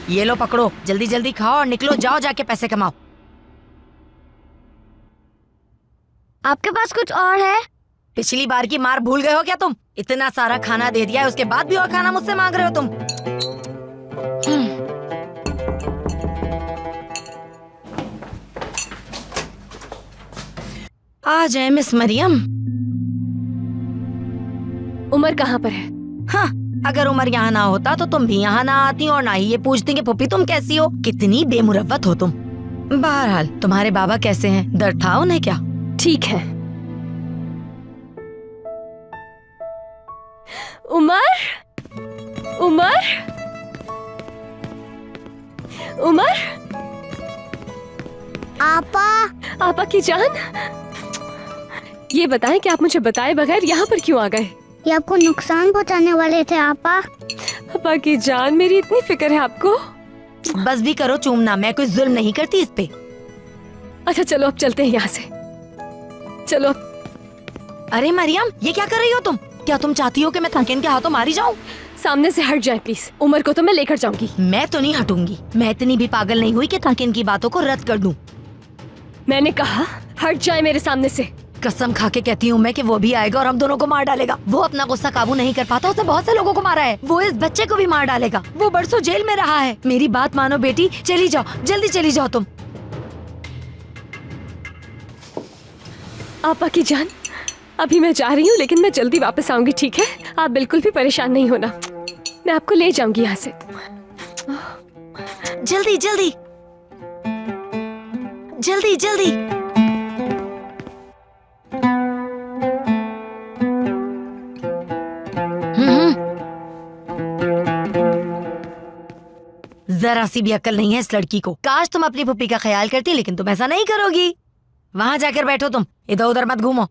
ये लो पकड़ो, जल्दी जल्दी खाओ और निकलो, जाओ जाके पैसे कमाओ। आपके पास कुछ और है? पिछली बार की मार भूल गए हो क्या तुम? इतना सारा खाना दे दिया है, उसके बाद भी और खाना मुझसे मांग रहे हो तुम। आ जाए मिस मरियम। उमर कहाँ पर है? हाँ, अगर उमर यहाँ ना होता तो तुम भी यहाँ ना आती और ना ही ये पूछती कि पुप्पी तुम कैसी हो। कितनी बेमुरव्वत हो तुम। बहरहाल तुम्हारे बाबा कैसे हैं? दर्द था उन्हें क्या? ठीक है। उमर, उमर, उमर, आपा। आपा की जान, ये बताएं कि आप मुझे बताए बगैर यहाँ पर क्यों आ गए? ये आपको नुकसान पहुंचाने वाले थे आपा। आपा की जान, मेरी इतनी फिक्र है आपको। बस भी करो चूमना, मैं कोई जुल्म नहीं करती इस पे। अच्छा चलो अब चलते हैं यहाँ से, चलो। अरे मरियम, ये क्या कर रही हो तुम? क्या तुम चाहती हो कि मैं ताकिन के हाथों मारी जाऊं? सामने से हट जाए प्लीज। उमर को तो मैं लेकर जाऊंगी। मैं तो नहीं हटूंगी। मैं इतनी भी पागल नहीं हुई कि ताकिन की बातों को रद्द कर दूं। मैंने कहा हट जाए मेरे सामने से। कसम खा के कहती हूँ मैं कि वो भी आएगा और हम दोनों को मार डालेगा। वो अपना गुस्सा काबू नहीं कर पाता, उसने बहुत से लोगों को मारा है। वो इस बच्चे को भी मार डालेगा। वो बरसों जेल में रहा है। मेरी बात मानो बेटी, चली जाओ, जल्दी चली जाओ तुम। आपा की जान, अभी मैं जा रही हूँ लेकिन मैं जल्दी वापस आऊंगी, ठीक है? आप बिल्कुल भी परेशान नहीं होना। मैं आपको ले जाऊंगी यहाँ से। जल्दी जल्दी जल्दी जल्दी। जरा सी भी अक्ल नहीं है इस लड़की को। काश तुम अपनी पुप्पी का ख्याल करती, लेकिन तुम ऐसा नहीं करोगी। वहां जाकर बैठो तुम, इधर उधर मत घूमो।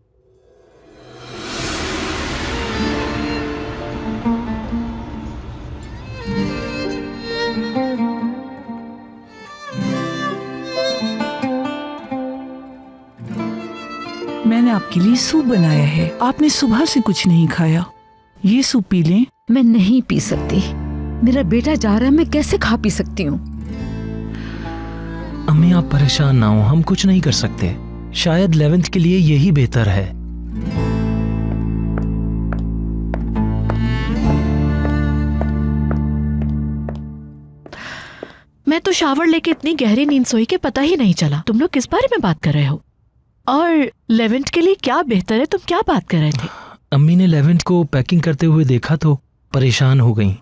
मैंने आपके लिए सूप बनाया है, आपने सुबह से कुछ नहीं खाया। ये सूप पी लें। मैं नहीं पी सकती, मेरा बेटा जा रहा है, मैं कैसे खा पी सकती हूँ? अम्मी आप परेशान ना हो, हम कुछ नहीं कर सकते। शायद 11th के लिए यही बेहतर है। मैं तो शावर लेके इतनी गहरी नींद सोई कि पता ही नहीं चला। तुम लोग किस बारे में बात कर रहे हो? और 11th के लिए क्या बेहतर है, तुम क्या बात कर रहे थे? अम्मी ने 11th को पैकिंग करते हुए देखा तो परेशान हो गईं।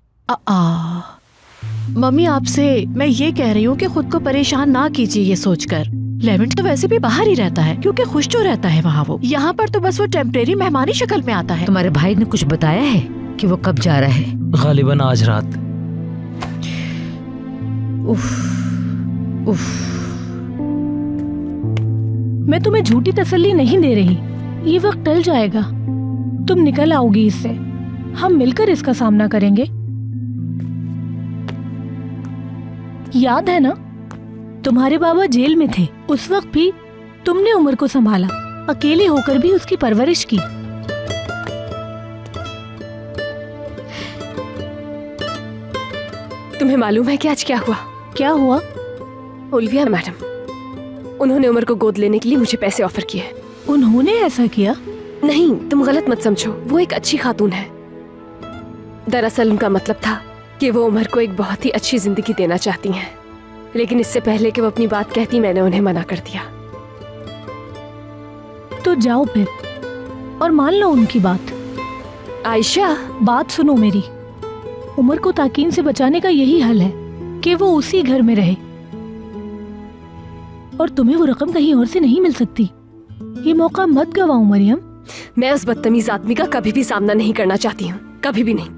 मम्मी आपसे मैं ये कह रही हूँ कि खुद को परेशान ना कीजिए ये सोचकर। 11th तो वैसे भी बाहर ही रहता है क्योंकि खुश जो रहता है वहाँ वो। यहाँ पर तो बस वो टेम्परेरी मेहमानी शक्ल में आता है। तुम्हारे भाई ने कुछ बताया है कि वो कब जा रहा है? गालिबन आज रात। उफ, उफ। मैं तुम्हें झूठी तसल्ली नहीं दे रही, ये वक्त टल जाएगा, तुम निकल आओगी इससे। हम मिलकर इसका सामना करेंगे। याद है ना, तुम्हारे बाबा जेल में थे, उस वक्त भी तुमने उमर को संभाला, अकेले होकर भी उसकी परवरिश की। तुम्हें मालूम है कि आज क्या हुआ? क्या हुआ? ओलिविया मैडम, उन्होंने उमर को गोद लेने के लिए मुझे पैसे ऑफर किए। उन्होंने ऐसा किया? नहीं, तुम गलत मत समझो, वो एक अच्छी खातून है। दरअसल उनका मतलब था कि वो उमर को एक बहुत ही अच्छी जिंदगी देना चाहती हैं, लेकिन इससे पहले कि वो अपनी बात कहती मैंने उन्हें मना कर दिया। तो जाओ फिर और मान लो उनकी बात। आयशा, बात सुनो मेरी। उमर को ताकीन से बचाने का यही हल है कि वो उसी घर में रहे, और तुम्हें वो रकम कहीं और से नहीं मिल सकती। ये मौका मत गवाओ मरियम। मैं उस बदतमीज आदमी का कभी भी सामना नहीं करना चाहती हूँ, कभी भी नहीं।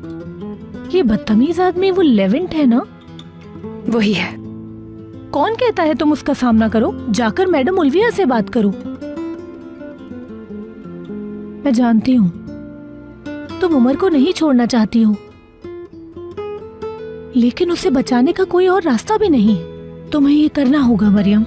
ये बदतमीज आदमी वो 11th है ना? वही है। कौन कहता है तुम उसका सामना करो? जाकर मैडम उल्विया से बात करो। मैं जानती हूँ तुम उमर को नहीं छोड़ना चाहती हो, लेकिन उसे बचाने का कोई और रास्ता भी नहीं है। तुम्हें ये करना होगा मरियम।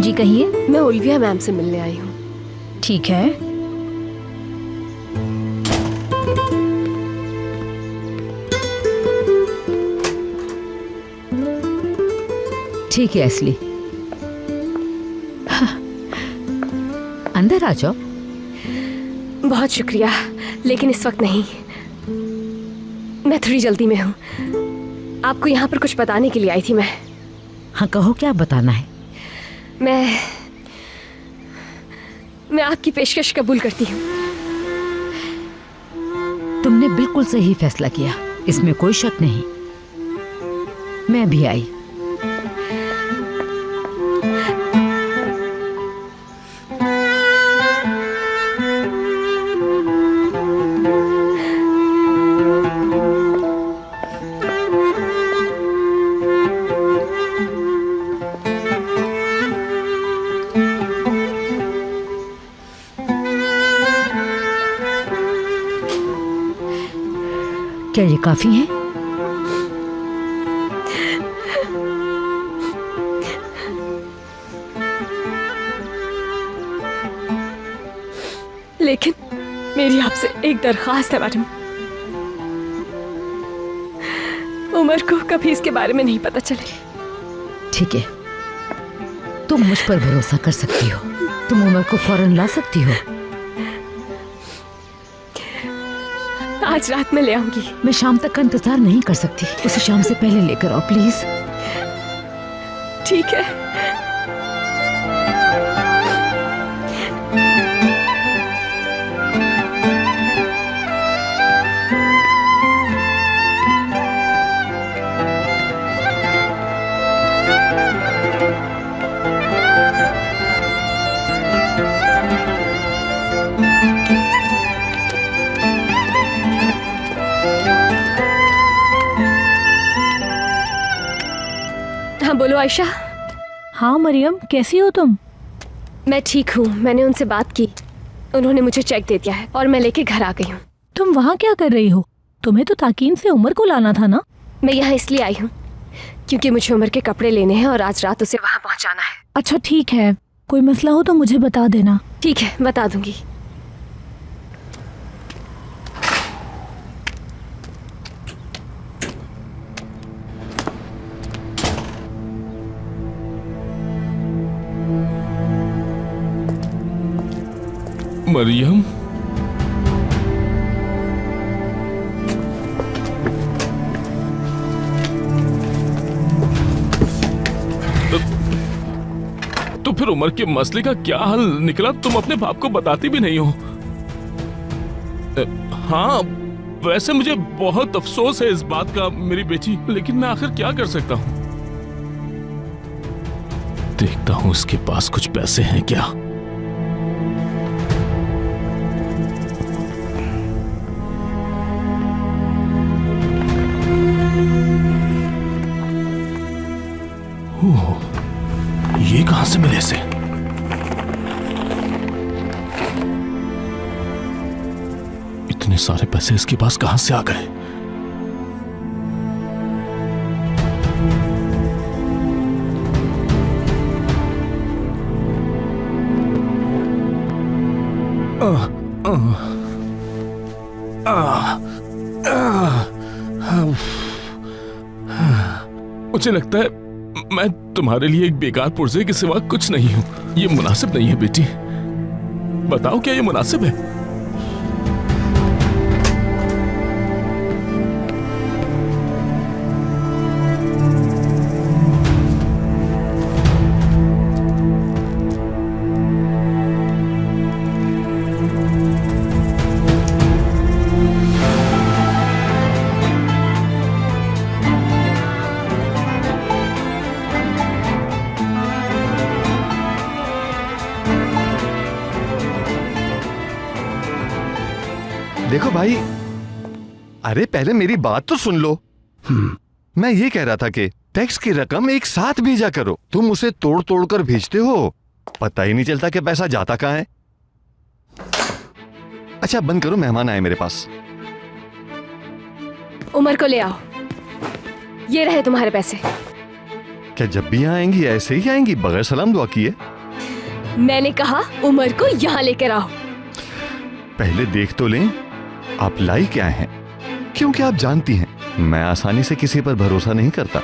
जी कहिए। मैं ओलिविया मैम से मिलने आई हूँ। ठीक है। ठीक है एस्ली, अंदर आ जाओ। बहुत शुक्रिया, लेकिन इस वक्त नहीं। मैं थोड़ी जल्दी में हूँ। आपको यहाँ पर कुछ बताने के लिए आई थी मैं। हाँ कहो, क्या बताना है? मैं आपकी पेशकश कबूल करती हूँ। तुमने बिल्कुल सही फैसला किया, इसमें कोई शक नहीं। मैं भी आई। क्या ये काफी है? लेकिन मेरी आपसे एक दरख्वास्त है मैडम। उमर को कभी इसके बारे में नहीं पता चले। ठीक है, तुम मुझ पर भरोसा कर सकती हो। तुम उमर को फौरन ला सकती हो। आज रात में ले आऊंगी। मैं शाम तक का इंतजार नहीं कर सकती। उसे शाम से पहले लेकर आओ प्लीज। ठीक है। हाँ बोलो आयशा। हाँ मरियम, कैसी हो तुम? मैं ठीक हूँ। मैंने उनसे बात की, उन्होंने मुझे चेक दे दिया है और मैं लेके घर आ गई हूँ। तुम वहाँ क्या कर रही हो? तुम्हें तो ताकीन से उमर को लाना था ना। मैं यहाँ इसलिए आई हूँ क्योंकि मुझे उमर के कपड़े लेने हैं और आज रात उसे वहाँ पहुँचाना है। अच्छा ठीक है, कोई मसला हो तो मुझे बता देना। ठीक है, बता दूंगी। मरियम, तो फिर उमर के मसले का क्या हल निकला? तुम अपने बाप को बताती भी नहीं हो। हाँ, वैसे मुझे बहुत अफसोस है इस बात का मेरी बेटी, लेकिन मैं आखिर क्या कर सकता हूँ। देखता हूँ उसके पास कुछ पैसे हैं क्या। ये कहां से मिले से? इतने सारे पैसे इसके पास कहां से आ गए? मुझे लगता है मैं तुम्हारे लिए एक बेकार पुर्जे के सिवा कुछ नहीं हूं। ये मुनासिब नहीं है बेटी। बताओ क्या ये मुनासिब है? देखो भाई, अरे पहले मेरी बात तो सुन लो। मैं ये कह रहा था कि टैक्स की रकम एक साथ भेजा करो। तुम उसे तोड़ तोड़ कर भेजते हो, पता ही नहीं चलता कि पैसा जाता कहाँ है। अच्छा बंद करो, मेहमान आए मेरे पास। उमर को ले आओ। ये रहे तुम्हारे पैसे। क्या जब भी यहाँ आएंगी ऐसे ही आएंगी, बगैर सलाम दुआ किए? मैंने कहा उमर को यहाँ लेकर आओ। पहले देख तो लें आप लाई क्या हैं, क्योंकि आप जानती हैं मैं आसानी से किसी पर भरोसा नहीं करता।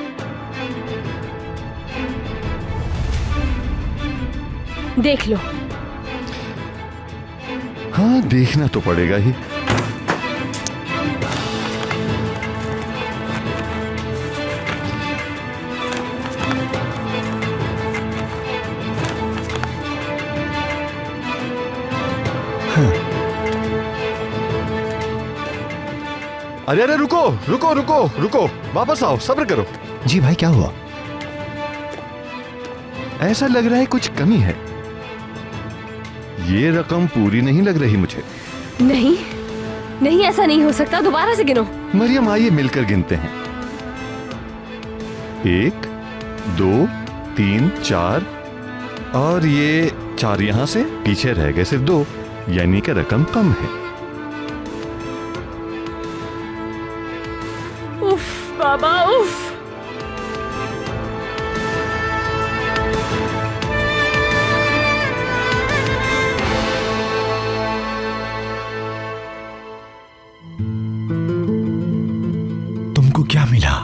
देख लो। हाँ देखना तो पड़ेगा ही। अरे अरे रुको रुको रुको रुको, वापस आओ, सब्र करो। जी भाई क्या हुआ? ऐसा लग रहा है कुछ कमी है। ये रकम पूरी नहीं लग रही मुझे। नहीं नहीं, ऐसा नहीं हो सकता, दोबारा से गिनो। मरियम आइए मिलकर गिनते हैं। 1 2 3 4 और ये 4 यहां से पीछे रह गए सिर्फ 2, यानी कि रकम कम है। उफ बाबा उफ। तुमको क्या मिला?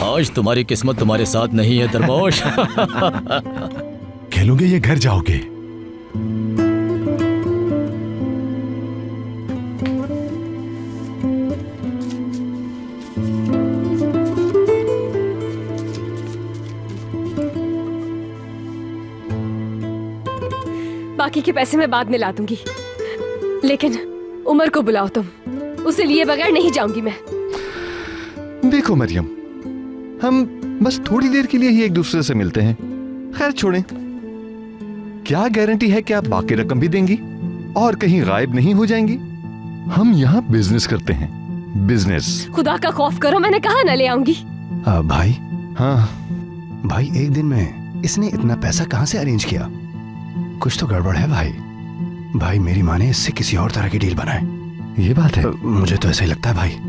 आज तुम्हारी किस्मत तुम्हारे साथ नहीं है दरबोश। खेलोगे या घर जाओगे? बाकी के पैसे मैं बाद में ला दूंगी, लेकिन उमर को बुलाओ तुम। उसे लिए बगैर नहीं जाऊंगी मैं। देखो मरियम, हम बस थोड़ी देर के लिए ही एक दूसरे से मिलते हैं। खैर छोड़ें, क्या गारंटी है कि आप बाकी रकम भी देंगी और कहीं गायब नहीं हो जाएंगी? हम यहाँ बिजनेस करते हैं, बिजनेस। खुदा का खौफ करो, मैंने कहा ना ले आऊंगी। भाई। हाँ भाई, एक दिन में इसने इतना पैसा कहां से अरेंज किया? कुछ तो गड़बड़ है भाई। भाई मेरी माँ ने इससे किसी और तरह की डील बनाए। ये बात है। मुझे तो ऐसा ही लगता है भाई।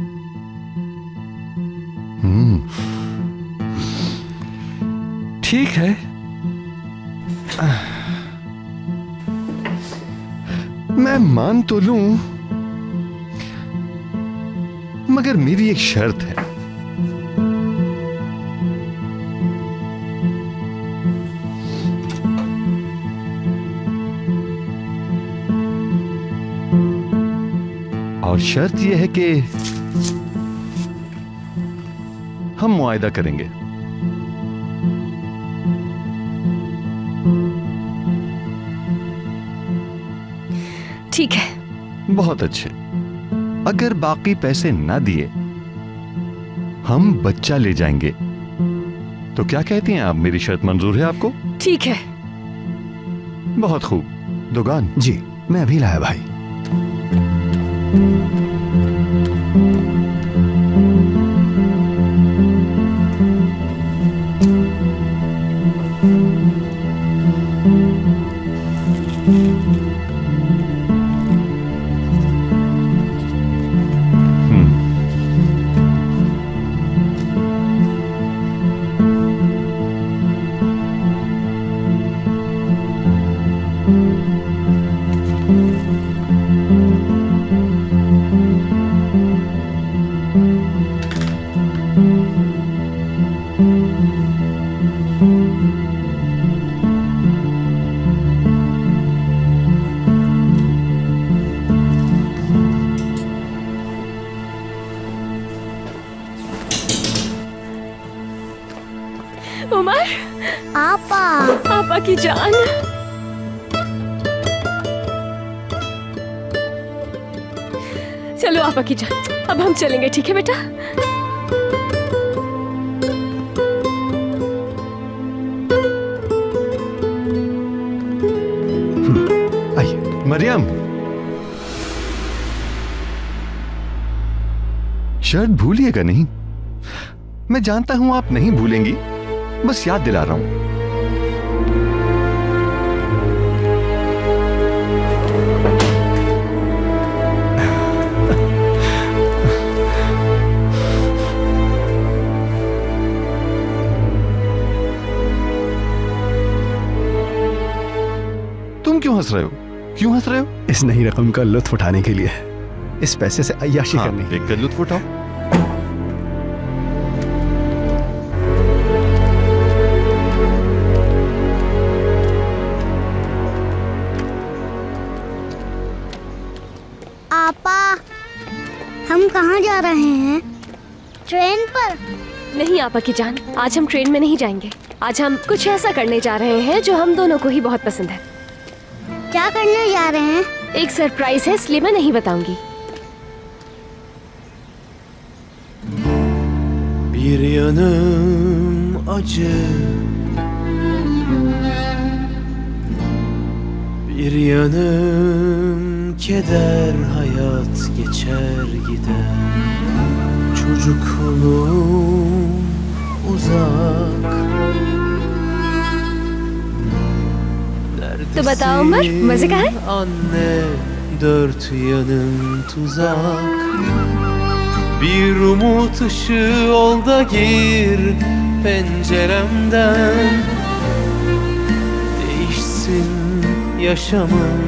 ठीक है। मैं मान तो लूं, मगर मेरी एक शर्त है। और शर्त यह है कि हम मुआयदा करेंगे। ठीक है। बहुत अच्छे। अगर बाकी पैसे ना दिए हम बच्चा ले जाएंगे। तो क्या कहती हैं आप, मेरी शर्त मंजूर है आपको? ठीक है। बहुत खूब। दुकान जी मैं अभी लाया भाई। उमर। आपा। आपा की जान। चलो आपा की जान, अब हम चलेंगे, ठीक है बेटा? आइए। मरियम, शर्ट भूलिएगा नहीं। मैं जानता हूं आप नहीं भूलेंगी, बस याद दिला रहा हूं। क्यों हंस रहे हो? क्यों हंस रहे हो? इस नई रकम का लुत्फ उठाने के लिए, इस पैसे से अय्याशी करनी। देख कर लुत्फ उठाओ। आपा, हम कहाँ जा रहे हैं? ट्रेन पर? नहीं आपा की जान, आज हम ट्रेन में नहीं जाएंगे। आज हम कुछ ऐसा करने जा रहे हैं जो हम दोनों को ही बहुत पसंद है। क्या करने जा रहे हैं? एक सरप्राइज है, इसलिए मैं नहीं बताऊंगी। Bir yanım acı, bir yanım keder, hayat geçer gider. Çocukluğum uzak. तो बताओ उमर, मजे का है? Anne, dört yanım tuzak. Bir umut ışığı ol da gir penceremden. Değişsin yaşamım.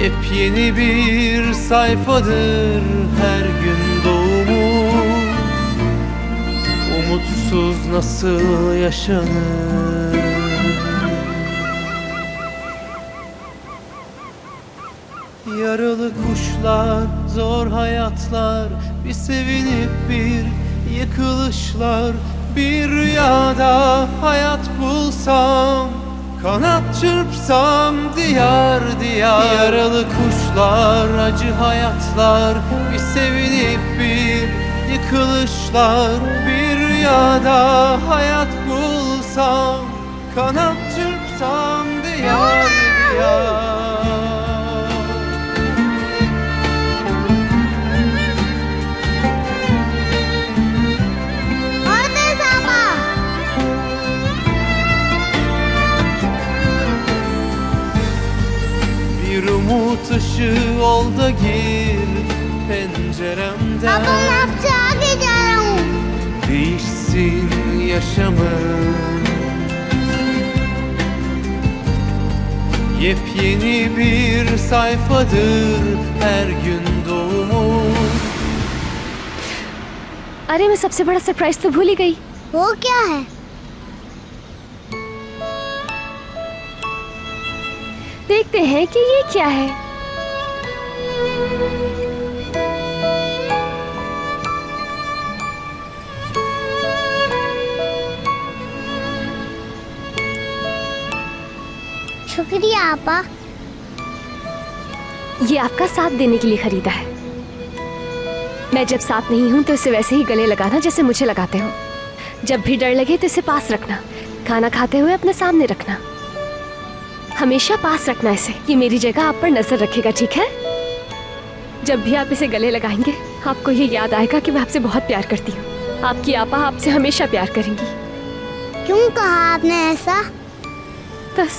Yepyeni bir sayfadır her gün doğumum. Umutsuz nasıl yaşanır? Yaralı kuşlar, zor hayatlar, bir sevinip bir yıkılışlar. Bir rüyada hayat bulsam, kanat çırpsam diyar diyar. Yaralı kuşlar, acı hayatlar, bir sevinip bir yıkılışlar. Bir rüyada hayat bulsam, kanat çırpsam diyar diyar. Bir umut ışığı ol da gir penceremden. Papa, मैं आपसे आगे जा रहा हूँ। Değişsin yaşamım. Yepyeni bir sayfadır her gün doğumum. अरे मैं सबसे बड़ा सरप्राइज तो भूल ही गई। वो क्या है? देखते हैं कि ये क्या है। शुक्रिया आपा। ये आपका साथ देने के लिए खरीदा है। मैं जब साथ नहीं हूं तो इसे वैसे ही गले लगाना जैसे मुझे लगाते हो। जब भी डर लगे तो इसे पास रखना, खाना खाते हुए अपने सामने रखना, हमेशा पास रखना इसे। ये मेरी जगह आप पर नजर रखेगा, ठीक है? जब भी आप इसे गले लगाएंगे आपको ये याद आएगा कि मैं आपसे बहुत प्यार करती हूँ। आपकी आपा आपसे हमेशा प्यार करेंगी। क्यों कहा आपने ऐसा? बस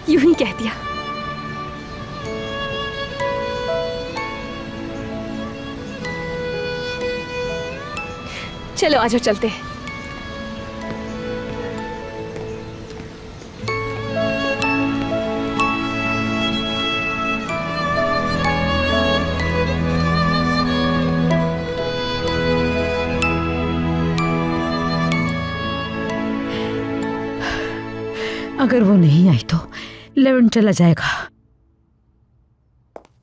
यूं ही कह दिया। चलो आजो चलते हैं। अगर वो नहीं आई तो लेवन चला जाएगा।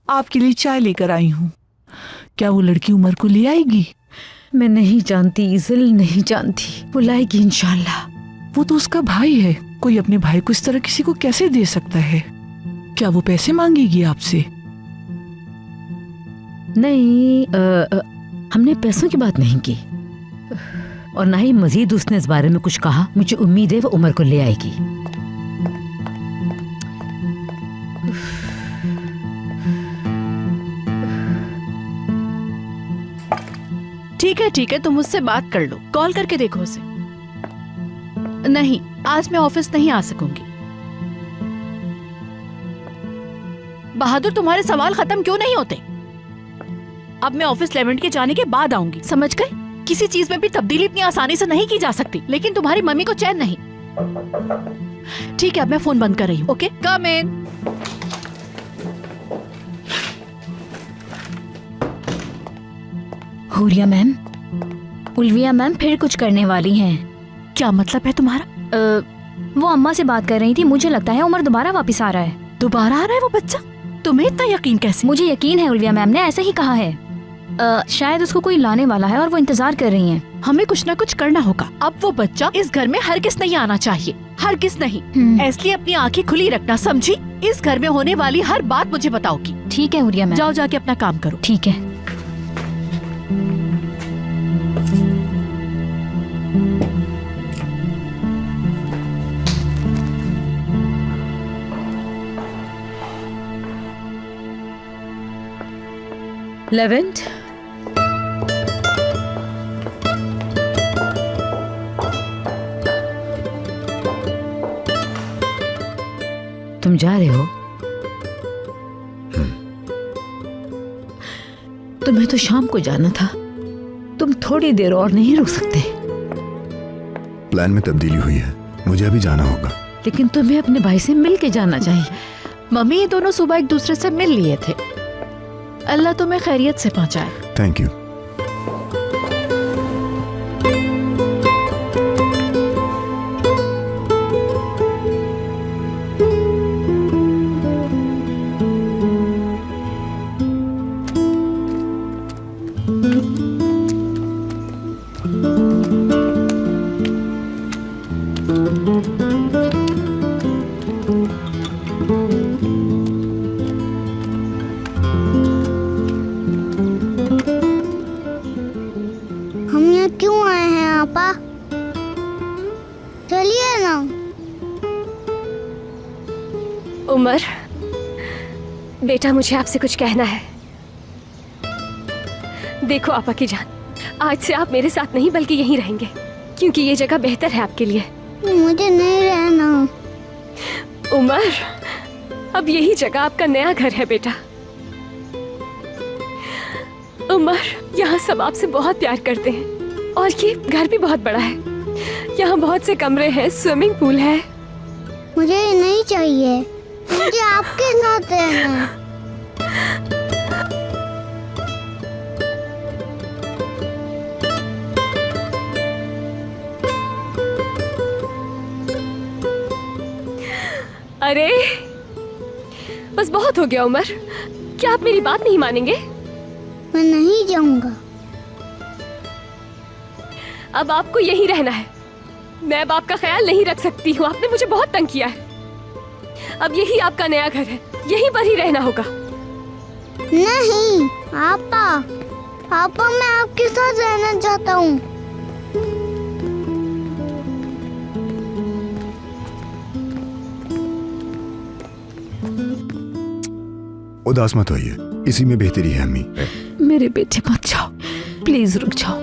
आपके लिए चाय लेकर आई हूँ। क्या वो लड़की उमर को ले आएगी? मैं नहीं जानती इज़िल, नहीं जानती। वो लाएगी इंशाल्लाह। वो तो उसका भाई है। कोई अपने भाई को इस तरह किसी को कैसे दे सकता है? क्या वो पैसे मांगेगी आपसे? नहीं, हमने पैसों की बात नहीं की और ना ही मजीद उसने इस बारे में कुछ कहा। मुझे उम्मीद है वो उमर को ले आएगी। ठीक है, तुम मुझसे बात कर लो। कॉल करके देखो उसे। नहीं, आज मैं ऑफिस नहीं आ सकूंगी। बहादुर, तुम्हारे सवाल खत्म क्यों नहीं होते? अब मैं ऑफिस 11 के जाने के बाद आऊंगी, समझ गए? किसी चीज में भी तब्दीली इतनी आसानी से नहीं की जा सकती। लेकिन तुम्हारी मम्मी को चैन नहीं। ठीक है, अब मैं फोन बंद कर रही हूँ। ओके, कम इन। हुलिया मैम, उल्विया मैम फिर कुछ करने वाली हैं। क्या मतलब है तुम्हारा? वो अम्मा से बात कर रही थी, मुझे लगता है उमर दोबारा वापस आ रहा है। दोबारा आ रहा है वो बच्चा? तुम्हें इतना यकीन कैसे? मुझे यकीन है, उल्विया मैम ने ऐसा ही कहा है। शायद उसको कोई लाने वाला है और वो इंतजार कर रही हैं। हमें कुछ ना कुछ करना होगा। अब वो बच्चा इस घर में हर किस नहीं आना चाहिए, हर किस नहीं। इसलिए अपनी आंखें खुली रखना, समझी? इस घर में होने वाली हर बात मुझे बताओगी। ठीक है हुलिया मैम। जाओ जाके अपना काम करो। ठीक है। लेवेंट, तुम जा रहे हो? तुम्हें तो शाम को जाना था, तुम थोड़ी देर और नहीं रुक सकते? प्लान में तब्दीली हुई है, मुझे अभी जाना होगा। लेकिन तुम्हें अपने भाई से मिल के जाना चाहिए। मम्मी, ये दोनों सुबह एक दूसरे से मिल लिए थे। अल्लाह तुम्हें खैरियत से पहुंचाए। Thank you. हम यहाँ क्यों आए हैं आपा? चलिए ना। उमर, बेटा मुझे आपसे कुछ कहना है। देखो आपा की जान, आज से आप मेरे साथ नहीं बल्कि यहीं रहेंगे, क्योंकि ये जगह बेहतर है आपके लिए। मुझे नहीं रहना। उमर, अब यही जगह आपका नया घर है बेटा। उमर, यहाँ सब आपसे बहुत प्यार करते हैं और ये घर भी बहुत बड़ा है। यहाँ बहुत से कमरे हैं, स्विमिंग पूल है। मुझे ये नहीं चाहिए, मुझे आपके साथ रहना है। अरे बस बहुत हो गया उमर, क्या आप मेरी बात नहीं मानेंगे? मैं नहीं जाऊंगा। अब आपको यहीं रहना है। मैं अब आपका ख्याल नहीं रख सकती हूँ, आपने मुझे बहुत तंग किया है। अब यही आपका नया घर है, यहीं पर ही रहना होगा। नहीं आपा, आपा मैं आपके साथ रहना चाहता हूँ। उदास मत होइए, इसी में बेहतरी है अम्मी। मेरे बेटे मत जाओ, प्लीज रुक जाओ।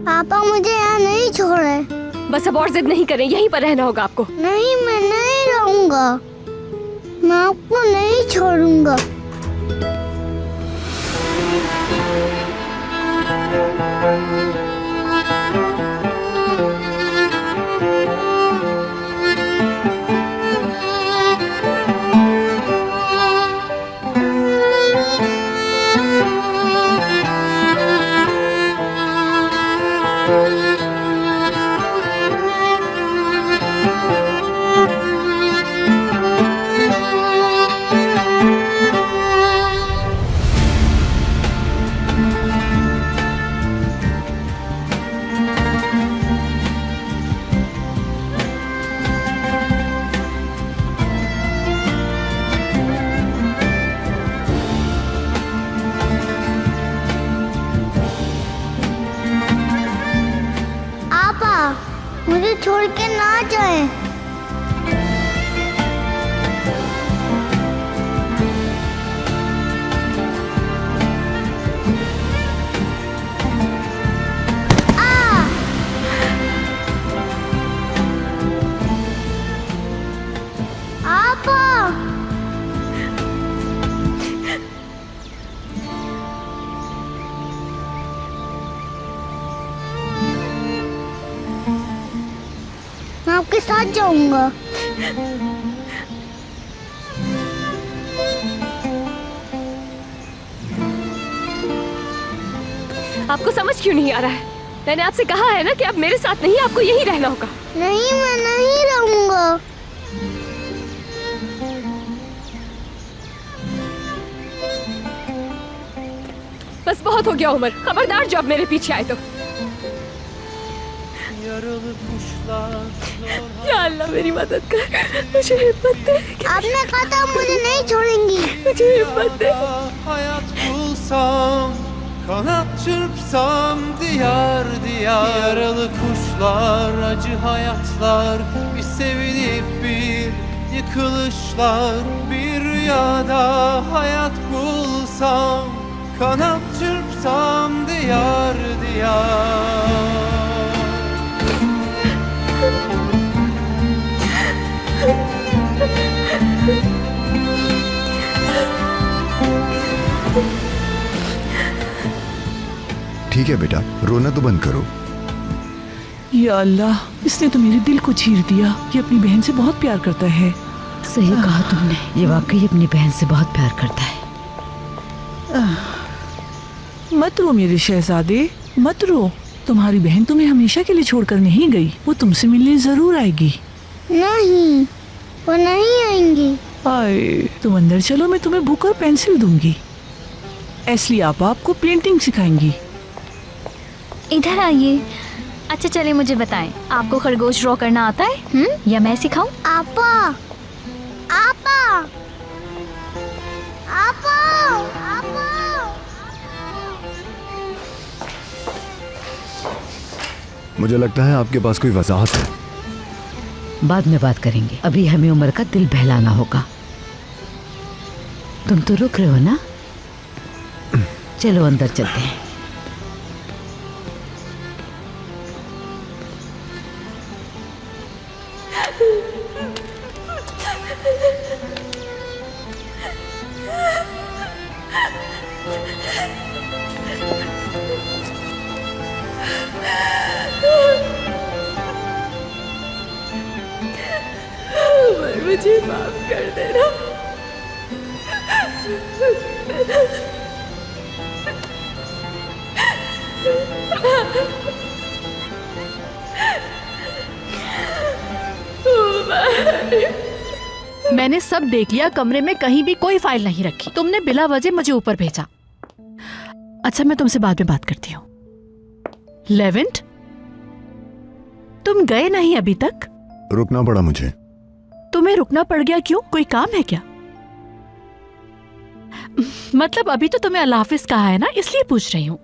पापा मुझे यहाँ नहीं छोड़े। बस अब और जिद नहीं करें, यहीं पर रहना होगा आपको। नहीं, मैं नहीं रहूंगा, मैं आपको नहीं छोड़ूंगा। साथ जाऊंगा। आपको समझ क्यों नहीं आ रहा है? मैंने आपसे कहा है ना कि आप मेरे साथ नहीं, आपको यहीं रहना होगा। नहीं, मैं नहीं रहूंगा। बस बहुत हो गया उमर, खबरदार जब मेरे पीछे आए तो। Yaralı kuşlar या अल्लाह मेरी मदद कर, मुझे हिम्मत दे। आपने कहा था मुझे नहीं छोड़ेंगी। मुझे हिम्मत दे। hayat bulsam, kanat çırpsam diyar diyar. Yaralı kuşlar, acı hayatlar, bir sevinip bir yıkılışlar. Bir rüyada hayat bulsam, kanat çırpsam diyar diyar. ठीक है बेटा, रोना तो बंद करो। या अल्लाह, इसने तो मेरे दिल को चीर दिया। ये अपनी बहन से बहुत प्यार करता है। सही कहा तुमने, ये वाकई अपनी बहन से बहुत प्यार करता है। मत रो मेरे शहजादे, मत रो। तुम्हारी बहन तुम्हें हमेशा के लिए छोड़कर नहीं गई, वो तुमसे मिलने जरूर आएगी। नहीं, वो नहीं आएंगी। आए, तुम अंदर चलो, मैं तुम्हें बुक और पेंसिल दूंगी। एस्ली आपा आपको पेंटिंग सिखाएंगी। इधर आइए। अच्छा चलिए मुझे बताएं, आपको खरगोश ड्रॉ करना आता है? या मैं सिखाऊं? आपा, आपा, आपा, आपा। मुझे लगता है आपके पास कोई वजाहत है। बाद में बात करेंगे, अभी हमें उमर का दिल बहलाना होगा। तुम तो रुक रहे हो ना? चलो अंदर चलते हैं। मुझे माफ कर देना। मैंने सब देख लिया, कमरे में कहीं भी कोई फाइल नहीं रखी। तुमने बिला वजह मुझे ऊपर भेजा। अच्छा मैं तुमसे बाद में बात करती हूँ। लेवेंट, तुम गए नहीं अभी तक? रुकना पड़ा मुझे। तुम्हें रुकना पड़ गया क्यों? कोई काम है क्या? मतलब अभी तो तुम्हें अल्लाह हाफिज कहा है ना, इसलिए पूछ रही हूँ।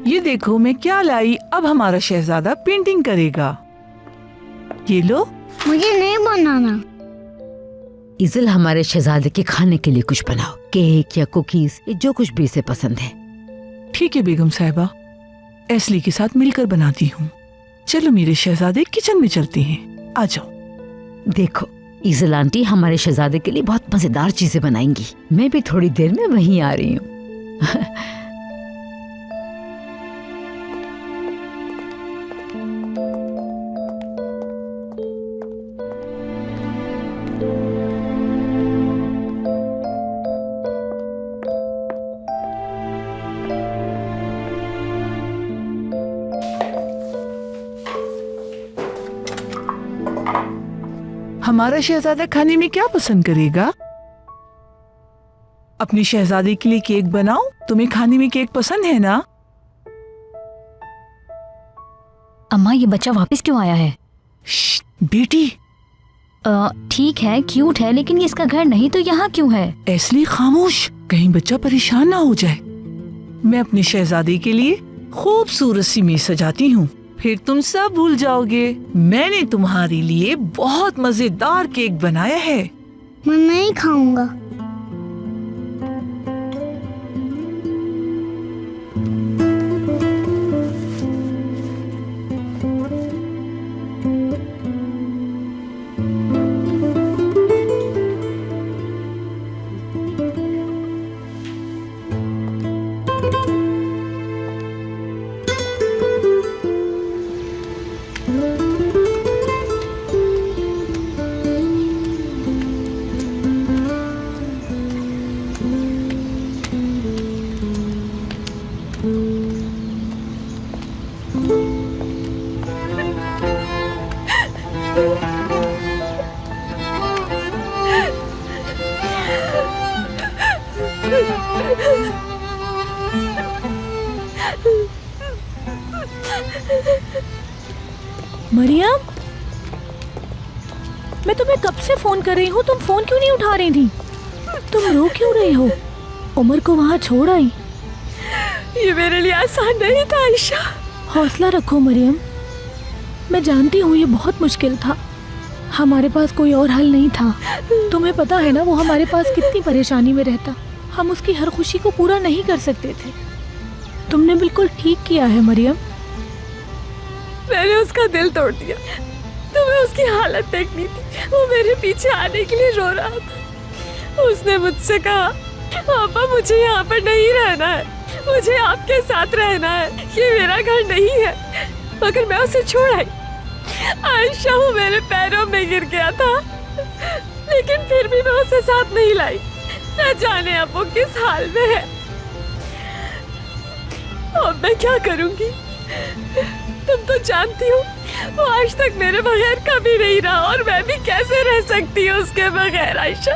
ये देखो मैं क्या लाई। अब हमारा शहजादा पेंटिंग करेगा। ये लो। मुझे नहीं बनाना। इज़ल, हमारे शहजादे के खाने के लिए कुछ बनाओ, केक या कुकीज, जो कुछ भी इसे पसंद है। ठीक है बेगम साहिबा, एस्ली के साथ मिलकर बनाती हूँ। चलो मेरे शहजादे, किचन में चलते हैं, आ जाओ। देखो इज़ल आंटी हमारे शहजादे के लिए बहुत मजेदार चीजें बनाएंगी। मैं भी थोड़ी देर में वहीं आ रही हूँ। हमारा शहजादा खाने में क्या पसंद करेगा? अपनी शहजादी के लिए केक बनाओ। तुम्हें खाने में केक पसंद है ना? अम्मा ये बच्चा वापस क्यों आया है? बेटी, ठीक है, क्यूट है, लेकिन ये इसका घर नहीं तो यहाँ क्यों है? एस्ली खामोश, कहीं बच्चा परेशान ना हो जाए। मैं अपने शहजादे के लिए खूबसूरत सी मेज सजाती हूँ, फिर तुम सब भूल जाओगे। मैंने तुम्हारे लिए बहुत मजेदार केक बनाया है। मैं नहीं खाऊंगा। मरियम, मैं तुम्हें कब से फोन कर रही हूँ, तुम फोन क्यों नहीं उठा रही थी? तुम रो क्यों रही हो? उमर को वहाँ छोड़ आई। ये मेरे लिए आसान नहीं था आयशा। हौसला रखो मरियम, मैं जानती हूँ ये बहुत मुश्किल था, हमारे पास कोई और हल नहीं था। तुम्हें पता है ना वो हमारे पास कितनी परेशानी में रहता, हम उसकी हर खुशी को पूरा नहीं कर सकते थे। तुमने बिल्कुल ठीक किया है मरियम। मैंने उसका दिल तोड़ दिया। तुम्हें उसकी हालत देखनी थी, वो मेरे पीछे आने के लिए रो रहा था। उसने मुझसे कहा पापा मुझे यहाँ पर नहीं रहना है, मुझे आपके साथ रहना है, ये मेरा घर नहीं है। मगर मैं उसे छोड़ आई। आयशा वो मेरे पैरों में गिर गया था, लेकिन फिर भी मैं उसे साथ नहीं लाई। न जाने अब वो किस हाल में है। अब मैं क्या करूंगी? तुम तो जानती हो वो आज तक मेरे बगैर कभी नहीं रहा, और मैं भी कैसे रह सकती हूँ उसके बगैर आयशा।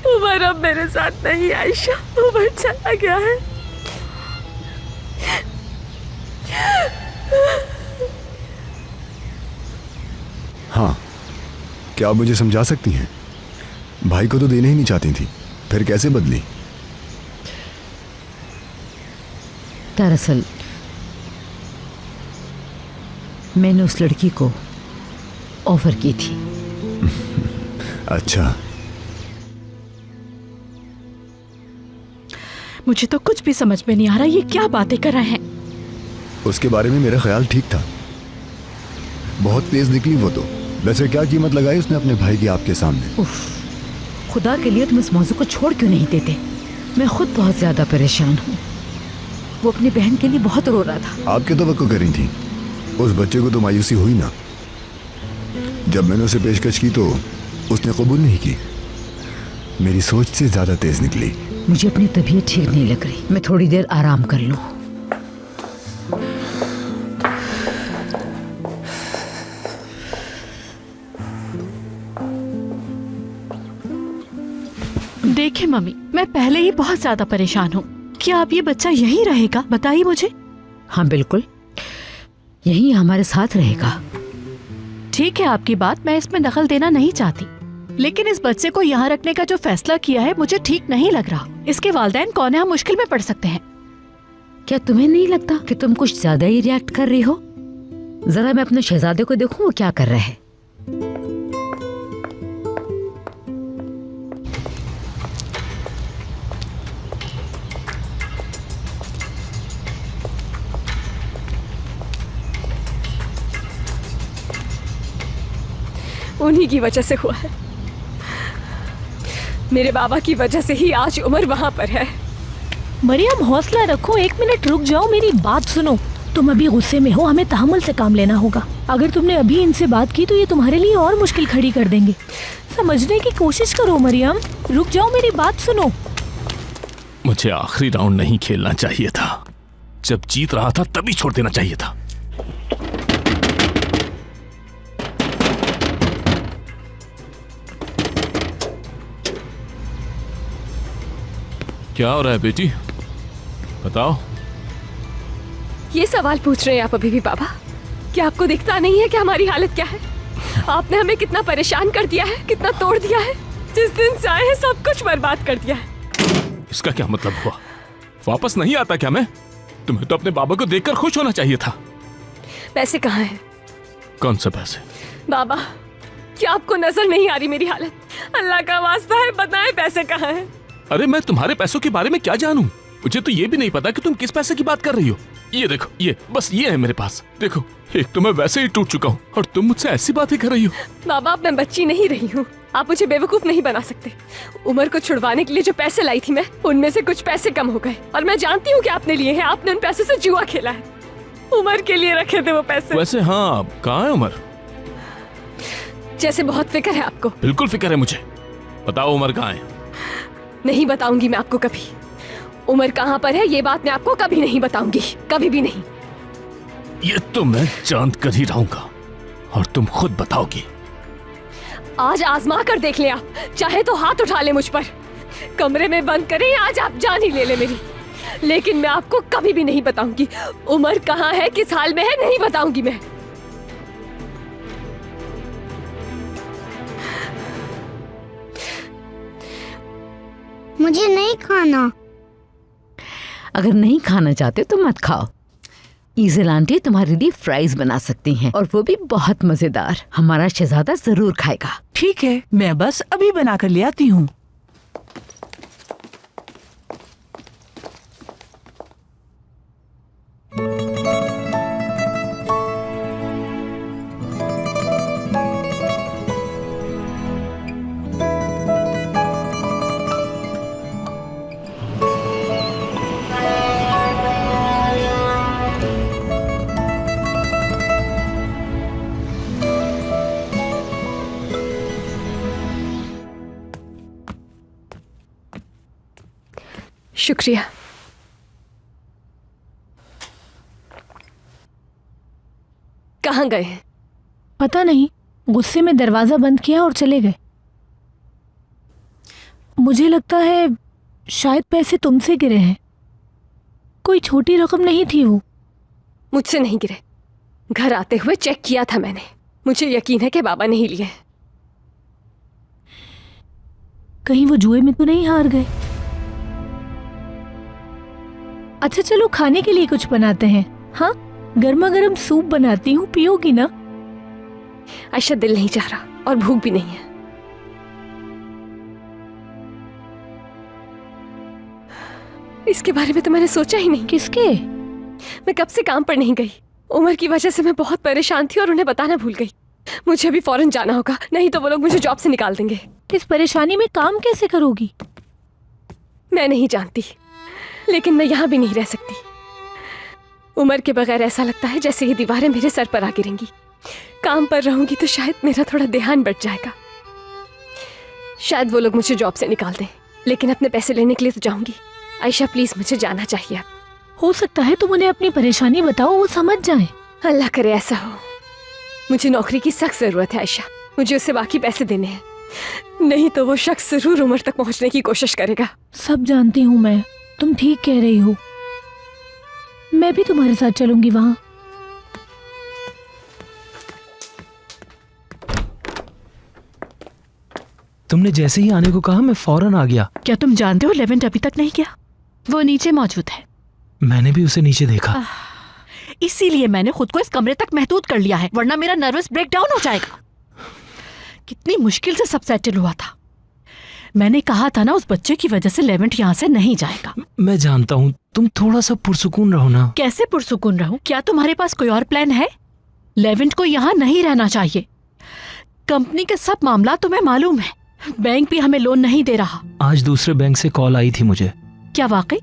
उमर अब मेरे साथ नहीं आयशा, उमर चला गया है। हाँ, क्या आप मुझे समझा सकती हैं? भाई को तो देने ही नहीं चाहती थी, फिर कैसे बदली? दरअसल मैंने उस लड़की को ऑफर की थी। अच्छा, मुझे तो कुछ भी समझ में नहीं आ रहा, ये क्या बातें कर रहे हैं? उसके बारे में मेरा ख्याल ठीक था, बहुत तेज निकली वो तो। वैसे क्या कीमत लगाई उसने अपने भाई की आपके सामने? उफ, खुदा के लिए तुम इस मौजू को छोड़ क्यों नहीं देते? मैं खुद बहुत ज्यादा परेशान हूँ। वो अपनी बहन के लिए बहुत रो रहा था। आपके तवक्को कर रही थी, उस बच्चे को तो मायूसी हुई ना। जब मैंने उसे पेशकश की तो उसने कबूल नहीं की। मेरी सोच से ज्यादा तेज निकली। मुझे अपनी तबीयत ठीक नहीं लग रही, मैं थोड़ी देर आराम कर लूं। देखिए मम्मी, मैं पहले ही बहुत ज्यादा परेशान हूँ। क्या अब ये बच्चा यहीं रहेगा? बताइए मुझे। हाँ बिल्कुल, यहीं हमारे साथ रहेगा। ठीक है आपकी बात, मैं इसमें दखल देना नहीं चाहती, लेकिन इस बच्चे को यहाँ रखने का जो फैसला किया है मुझे ठीक नहीं लग रहा। इसके वालिदैन कौन है, हम मुश्किल में पड़ सकते हैं। क्या तुम्हें नहीं लगता कि तुम कुछ ज्यादा ही रिएक्ट कर रही हो? जरा मैं अपने शहजादे को देखूं वो क्या कर रहा है। उन्हीं की वजह से हुआ है, मेरे बाबा की वजह से ही आज उमर वहाँ पर है। मरियम हौसला रखो, 1 मिनट रुक जाओ, मेरी बात सुनो। तुम अभी गुस्से में हो, हमें तहम्मुल से काम लेना होगा। अगर तुमने अभी इनसे बात की तो ये तुम्हारे लिए और मुश्किल खड़ी कर देंगे। समझने की कोशिश करो मरियम, रुक जाओ, मेरी बात सुनो। मुझे आखिरी राउंड नहीं खेलना चाहिए था। जब जीत रहा था तभी छोड़ देना चाहिए था। क्या हो रहा है बेटी, बताओ। ये सवाल पूछ रहे हैं आप अभी भी बाबा? क्या आपको दिखता नहीं है कि हमारी हालत क्या है? आपने हमें कितना परेशान कर दिया है, कितना तोड़ दिया है। जिस दिन से आए हैं सब कुछ बर्बाद कर दिया है। इसका क्या मतलब हुआ? वापस नहीं आता क्या मैं? तुम्हें तो अपने बाबा को देखकर खुश होना चाहिए था। पैसे कहाँ हैं? कौन से पैसे? बाबा, क्या आपको नजर नहीं आ रही मेरी हालत? अल्लाह का वास्ता है, बताएं पैसे कहाँ हैं? अरे मैं तुम्हारे पैसों के बारे में क्या जानूं? मुझे तो ये भी नहीं पता कि तुम किस पैसे की बात कर रही हो। ये देखो, ये बस ये है मेरे पास। देखो, एक तो मैं वैसे ही टूट चुका हूँ और तुम मुझसे ऐसी बातें कर रही हो। बाबा, अब मैं बच्ची नहीं रही हूँ, आप मुझे बेवकूफ नहीं बना सकते। उमर को छुड़वाने के लिए जो पैसे लाई थी मैं, उनमें से कुछ पैसे कम हो गए और मैं जानती हूँ कि आपने लिए हैं। आपने उन पैसे से जुआ खेला है। उमर के लिए रखे थे वो पैसे। वैसे हाँ, कहाँ है उमर? जैसे बहुत फिक्र है आपको। बिल्कुल फिक्र है मुझे। बताओ उमर कहाँ है? नहीं बताऊंगी मैं आपको कभी। उमर कहाँ पर है ये बात मैं आपको कभी नहीं बताऊंगी, कभी भी नहीं। ये तो मैं जान कर ही रहूंगा और तुम खुद बताओगी। आज आजमा कर देख ले आप, चाहे तो हाथ उठा ले मुझ पर। कमरे में बंद करें, आज आप जान ही ले ले मेरी। लेकिन मैं आपको कभी भी नहीं बताऊंगी। उमर कहाँ है, किस हाल में है, नहीं बताऊंगी मैं। मुझे नहीं खाना। अगर नहीं खाना चाहते तो मत खाओ। ईज़ल आंटी तुम्हारे लिए फ्राइज बना सकती हैं और वो भी बहुत मजेदार। हमारा शहजादा जरूर खाएगा। ठीक है, मैं बस अभी बना कर ले आती हूँ। शुक्रिया। कहाँ गए हैं? पता नहीं, गुस्से में दरवाजा बंद किया और चले गए। मुझे लगता है शायद पैसे तुमसे गिरे हैं। कोई छोटी रकम नहीं थी वो। मुझसे नहीं गिरे। घर आते हुए चेक किया था मैंने। मुझे यकीन है कि बाबा नहीं लिए। कहीं वो जुए में तो नहीं हार गए? अच्छा चलो, खाने के लिए कुछ बनाते हैं। हाँ, गर्मा गर्म सूप बनाती हूँ, पियोगी ना? आयशा, दिल नहीं चाह रहा और भूख भी नहीं है। इसके बारे में तो मैंने सोचा ही नहीं। किसके? मैं कब से काम पर नहीं गई। उमर की वजह से मैं बहुत परेशान थी और उन्हें बताना भूल गई। मुझे अभी फौरन जाना होगा, नहीं तो वो लोग मुझे जॉब से निकाल देंगे। इस परेशानी में काम कैसे करोगी? मैं नहीं जानती, लेकिन मैं यहाँ भी नहीं रह सकती। उमर के बगैर ऐसा लगता है जैसे ये दीवारें मेरे सर पर आ गिरेंगी। काम पर रहूंगी तो शायद मेरा थोड़ा ध्यान बढ़ जाएगा। शायद वो लोग मुझे जॉब से निकाल दें, लेकिन अपने पैसे लेने के लिए तो जाऊंगी। आयशा प्लीज, मुझे जाना चाहिए। हो सकता है तुम उन्हें अपनी परेशानी बताओ, वो समझ जाएं। अल्लाह करे ऐसा हो। मुझे नौकरी की सख्त जरूरत है आयशा। मुझे उससे बाकी पैसे देने हैं, नहीं तो वो शख्स जरूर उमर तक पहुंचने की कोशिश करेगा। सब जानती हूँ मैं, तुम ठीक कह रही हो। मैं भी तुम्हारे साथ चलूंगी वहां। तुमने जैसे ही आने को कहा मैं फौरन आ गया। क्या तुम जानते हो लेवेंट अभी तक नहीं गया? वो नीचे मौजूद है। मैंने भी उसे नीचे देखा। इसीलिए मैंने खुद को इस कमरे तक महदूद कर लिया है, वरना मेरा नर्वस ब्रेकडाउन हो जाएगा। कितनी मुश्किल से सब सेटल हुआ था। मैंने कहा था ना, उस बच्चे की वजह से लेवेंट यहाँ से नहीं जाएगा। मैं जानता हूँ, तुम थोड़ा सा पुरसुकून रहो ना। कैसे पुरसुकून रहूं? क्या तुम्हारे पास कोई और प्लान है? लेवेंट को यहाँ नहीं रहना चाहिए। कंपनी के सब मामला तुम्हें मालूम है। बैंक भी हमें लोन नहीं दे रहा। आज दूसरे बैंक से कॉल आई थी मुझे। क्या वाकई?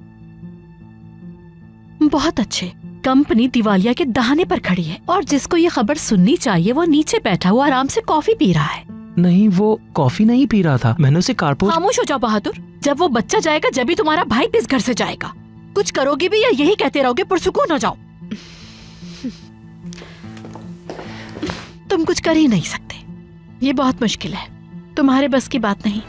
बहुत अच्छे। कंपनी दिवालिया के दहाने पर खड़ी है और जिसको ये खबर सुननी चाहिए वो नीचे बैठा हुआ आराम से कॉफी पी रहा है। नहीं, वो कॉफी नहीं पी रहा था, मैंने उसे कारपोच। खामोश हो जाओ बहादुर। जब वो बच्चा जाएगा जब भी तुम्हारा भाई भी इस घर से जाएगा। कुछ करोगे भी या यही कहते रहोगे पुरसुकून हो जाओ? तुम कुछ कर ही नहीं सकते। ये बहुत मुश्किल है, तुम्हारे बस की बात नहीं।